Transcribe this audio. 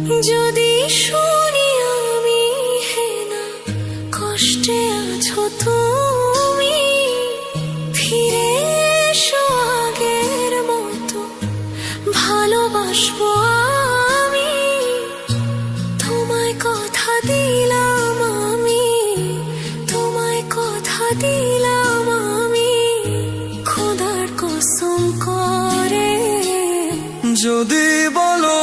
যদি শুনি আমি হে না কষ্টে আছো তুমি, ফিরে এসো আগের মতো ভালোবাসবো আমি। তোমায় কথা দিলাম আমি, তোমায় কথা দিলাম আমি, খোদার কসম করে। যদি বলো